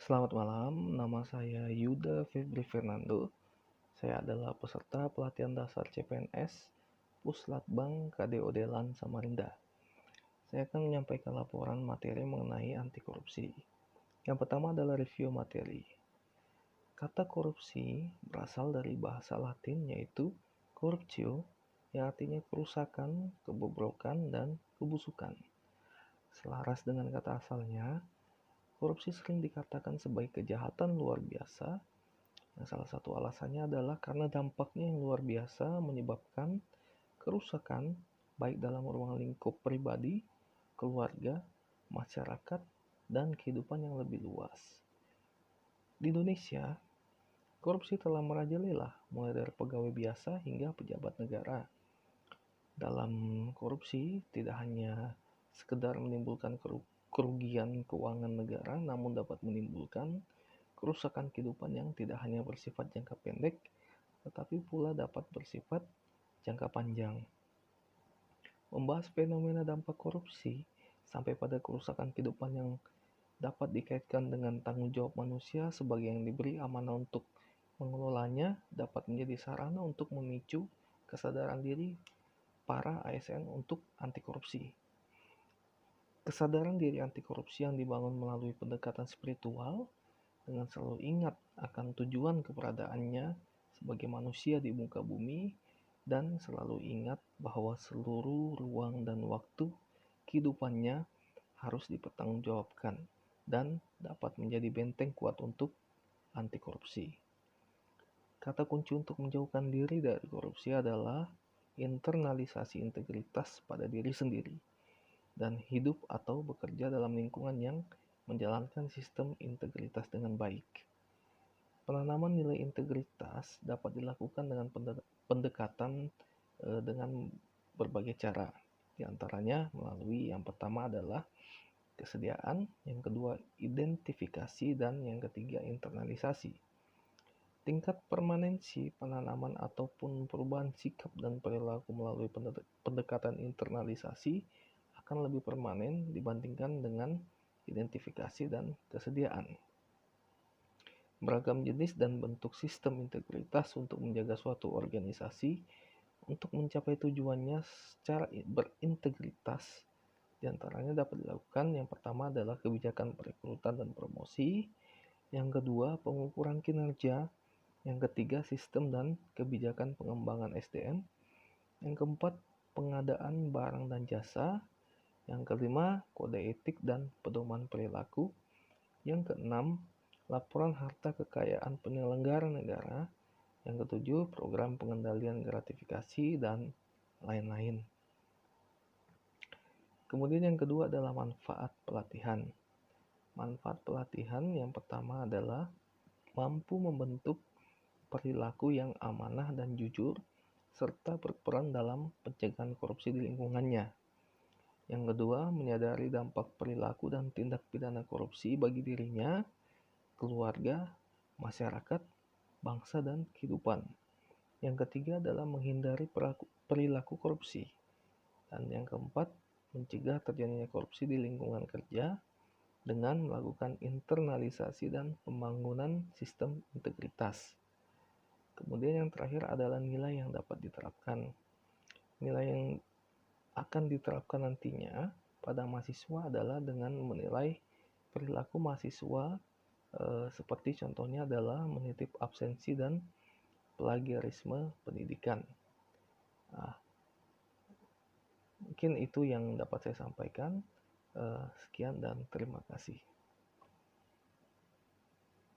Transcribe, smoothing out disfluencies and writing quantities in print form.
Selamat malam, nama saya Yuda Febri Fernando. Saya adalah peserta pelatihan dasar CPNS Puslatbang KDO Delan Samarinda. Saya akan menyampaikan laporan materi mengenai anti korupsi. Yang pertama adalah review materi. Kata korupsi berasal dari bahasa Latin yaitu corruptio, yang artinya kerusakan, kebobrokan, dan kebusukan. Selaras dengan kata asalnya, korupsi sering dikatakan sebagai kejahatan luar biasa. Yang salah satu alasannya adalah karena dampaknya yang luar biasa menyebabkan kerusakan baik dalam ruang lingkup pribadi, keluarga, masyarakat, dan kehidupan yang lebih luas. Di Indonesia, korupsi telah merajalela mulai dari pegawai biasa hingga pejabat negara. Dalam korupsi tidak hanya sekedar menimbulkan kerugian keuangan negara, namun dapat menimbulkan kerusakan kehidupan yang tidak hanya bersifat jangka pendek, tetapi pula dapat bersifat jangka panjang. Membahas fenomena dampak korupsi sampai pada kerusakan kehidupan yang dapat dikaitkan dengan tanggung jawab manusia sebagai yang diberi amanah untuk mengelolanya dapat menjadi sarana untuk memicu kesadaran diri para ASN untuk anti korupsi. Kesadaran diri anti korupsi yang dibangun melalui pendekatan spiritual dengan selalu ingat akan tujuan keberadaannya sebagai manusia di muka bumi dan selalu ingat bahwa seluruh ruang dan waktu kehidupannya harus dipertanggungjawabkan dan dapat menjadi benteng kuat untuk anti korupsi. Kata kunci untuk menjauhkan diri dari korupsi adalah internalisasi integritas pada diri sendiri dan hidup atau bekerja dalam lingkungan yang menjalankan sistem integritas dengan baik. Penanaman nilai integritas dapat dilakukan dengan pendekatan dengan berbagai cara. Di antaranya melalui yang pertama adalah kesediaan, yang kedua identifikasi, dan yang ketiga internalisasi. Tingkat permanensi penanaman ataupun perubahan sikap dan perilaku melalui pendekatan internalisasi akan lebih permanen dibandingkan dengan identifikasi dan kesediaan. Beragam jenis dan bentuk sistem integritas untuk menjaga suatu organisasi untuk mencapai tujuannya secara berintegritas. Di antaranya dapat dilakukan yang pertama adalah kebijakan perekrutan dan promosi, yang kedua pengukuran kinerja, yang ketiga sistem dan kebijakan pengembangan SDM, yang keempat pengadaan barang dan jasa, yang kelima kode etik dan pedoman perilaku, yang keenam laporan harta kekayaan penyelenggara negara, yang ketujuh program pengendalian gratifikasi, dan lain-lain. Kemudian yang kedua adalah manfaat pelatihan. Manfaat pelatihan yang pertama adalah mampu membentuk perilaku yang amanah dan jujur, serta berperan dalam pencegahan korupsi di lingkungannya. Yang kedua, menyadari dampak perilaku dan tindak pidana korupsi bagi dirinya, keluarga, masyarakat, bangsa, dan kehidupan. Yang ketiga adalah menghindari perilaku korupsi. Dan yang keempat, mencegah terjadinya korupsi di lingkungan kerja dengan melakukan internalisasi dan pembangunan sistem integritas. Kemudian yang terakhir adalah nilai yang dapat diterapkan. Nilai yang akan diterapkan nantinya pada mahasiswa adalah dengan menilai perilaku mahasiswa seperti contohnya adalah menitip absensi dan plagiarisme pendidikan. Nah, mungkin itu yang dapat saya sampaikan. Sekian dan terima kasih.